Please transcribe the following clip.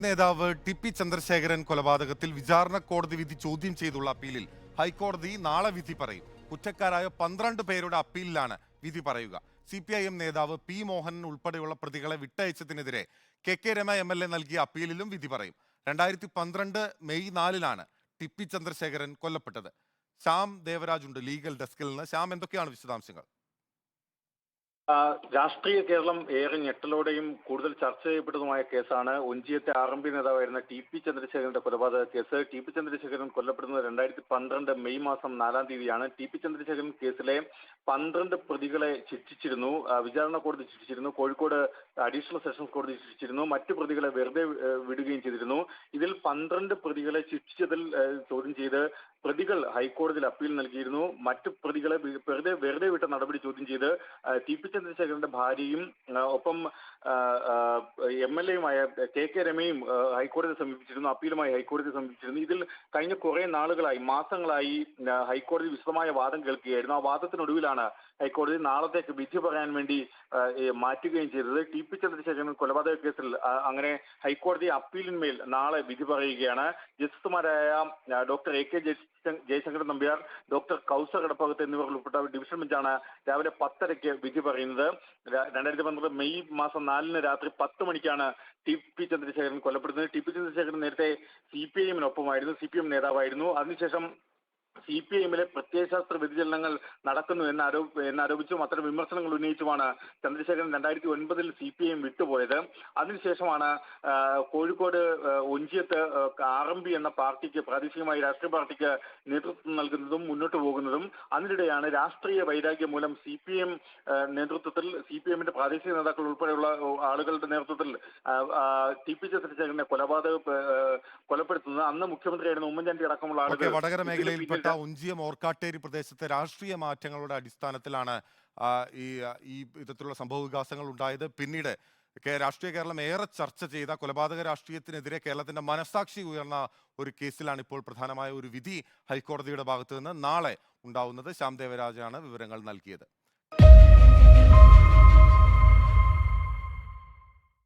നേതാവ് ടി.പി. ചന്ദ്രശേഖരൻ കൊലപാതകത്തിൽ വിചാരണ കോടതി വിധി ചോദ്യം ചെയ്തുള്ള അപ്പീലിൽ ഹൈക്കോടതി നാളെ വിധി പറയും. കുറ്റക്കാരായ 12 പേരുടെ അപ്പീലിലാണ് വിധി പറയുക. CPIM നേതാവ് പി മോഹനൻ ഉൾപ്പെടെയുള്ള പ്രതികളെ വിട്ടയച്ചതിനെതിരെ കെ രമ MLA നൽകിയ അപ്പീലിലും വിധി പറയും. 2012 മെയ് 4-നാണ് ടി.പി. ചന്ദ്രശേഖരൻ കൊല്ലപ്പെട്ടത്. ശ്യാം ദേവരാജ് ഉണ്ട് ലീഗൽ ഡെസ്കിൽ നിന്ന്. ശ്യാം, എന്തൊക്കെയാണ് വിശദാംശങ്ങൾ? രാഷ്ട്രീയ കേരളം ഏറെ ഞെട്ടലോടെയും കൂടുതൽ ചർച്ച ചെയ്യപ്പെട്ടതുമായ കേസാണ് ഒഞ്ചിയത്തെ RMP നേതാവായിരുന്ന ടി.പി. ചന്ദ്രശേഖരന്റെ കൊലപാതക കേസ്. ടി.പി. ചന്ദ്രശേഖരൻ കൊല്ലപ്പെടുന്നത് 2012 മെയ് മാസം 4-ാം തീയതിയാണ്. ടി.പി. ചന്ദ്രശേഖരൻ കേസിലെ 12 പ്രതികളെ ശിക്ഷിച്ചിരുന്നു. വിചാരണ കോടതി ശിക്ഷിച്ചിരുന്നു. കോഴിക്കോട് അഡീഷണൽ സെഷൻസ് കോടതി ശിക്ഷിച്ചിരുന്നു. മറ്റു പ്രതികളെ വെറുതെ വിടുകയും ചെയ്തിരുന്നു. ഇതിൽ 12 പ്രതികളെ ശിക്ഷിച്ചതിൽ ചോദ്യം ചെയ്ത് പ്രതികൾ ഹൈക്കോടതിയിൽ അപ്പീൽ നൽകിയിരുന്നു. മറ്റു പ്രതികളെ വെറുതെ വിട്ട നടപടി ചോദ്യം ചെയ്ത് ടി.പി. ചന്ദ്രശേഖരന്റെ ഭാര്യയും ഒപ്പം MLA-യുമായ കെ രമയും ഹൈക്കോടതിയെ സമീപിച്ചിരുന്നു. അപ്പീലുമായി ഹൈക്കോടതിയെ സമീപിച്ചിരുന്നു. ഇതിൽ കഴിഞ്ഞ കുറെ നാളുകളായി, മാസങ്ങളായി ഹൈക്കോടതി വിശദമായ വാദം കേൾക്കുകയായിരുന്നു. ആ വാദത്തിനൊടുവിലാണ് ഹൈക്കോടതി നാളത്തേക്ക് വിധി പറയാൻ വേണ്ടി മാറ്റുകയും ചെയ്തത്. ടി.പി. ചന്ദ്രശേഖരൻ കൊലപാതക കേസിൽ അങ്ങനെ ഹൈക്കോടതി അപ്പീലിന്മേൽ നാളെ വിധി പറയുകയാണ്. ജസ്റ്റിസുമാരായ doctor AK Jayasankaran Nambiar, doctor Kauser Edappagath എന്നിവർ ഉൾപ്പെട്ട ഡിവിഷൻ ബെഞ്ചാണ് രാവിലെ 10:30 വിധി പറയുന്നത്. 2012 മെയ് മാസം 4-ന് രാത്രി 10 മണിക്കാണ് ടി.പി. ചന്ദ്രശേഖരൻ കൊല്ലപ്പെടുന്നത്. ടി.പി. ചന്ദ്രശേഖരൻ നേരത്തെ CPIM-നൊപ്പമായിരുന്നു, CPM നേതാവായിരുന്നു. അതിനുശേഷം CPIM-ലെ പ്രത്യയശാസ്ത്ര വ്യതിചലനങ്ങൾ നടക്കുന്നു എന്നാരോപിച്ചും അത്തരം വിമർശനങ്ങൾ ഉന്നയിച്ചുമാണ് ചന്ദ്രശേഖരൻ 2009-ൽ CPIM വിട്ടുപോയത്. അതിനുശേഷമാണ് കോഴിക്കോട് ഒഞ്ചിയത്ത് RMP എന്ന പാർട്ടിക്ക്, പ്രാദേശികമായി രാഷ്ട്രീയ പാർട്ടിക്ക് നേതൃത്വം നൽകുന്നതും മുന്നോട്ട് പോകുന്നതും. അതിനിടെയാണ് രാഷ്ട്രീയ വൈരാഗ്യം മൂലം CPM നേതൃത്വത്തിൽ, CPM-ന്റെ പ്രാദേശിക നേതാക്കൾ ഉൾപ്പെടെയുള്ള ആളുകളുടെ നേതൃത്വത്തിൽ ടി.പി. ചന്ദ്രശേഖരനെ കൊലപ്പെടുത്തുന്നത്. അന്ന് മുഖ്യമന്ത്രിയായിരുന്ന ഉമ്മൻചാണ്ടി അടക്കമുള്ള ആളുകൾ വടകര മേഖലയിൽപ്പെട്ട ഒഞ്ചിയം ഓർക്കാട്ടേരി പ്രദേശത്തെ രാഷ്ട്രീയ മാറ്റങ്ങളുടെ അടിസ്ഥാനത്തിലാണ് ഈ വിധത്തിലുള്ള സംഭവ വികാസങ്ങൾ ഉണ്ടായത്. പിന്നീട് രാഷ്ട്രീയ കേരളം ഏറെ ചർച്ച ചെയ്ത കൊലപാതക രാഷ്ട്രീയത്തിനെതിരെ കേരളത്തിന്റെ മനസാക്ഷി ഉയർന്ന ഒരു കേസിലാണ് ഇപ്പോൾ പ്രധാനമായ ഒരു വിധി ഹൈക്കോടതിയുടെ ഭാഗത്തു നിന്ന് നാളെ ഉണ്ടാവുന്നത്. ശ്യാം ദേവരാജാണ് വിവരങ്ങൾ നൽകിയത്.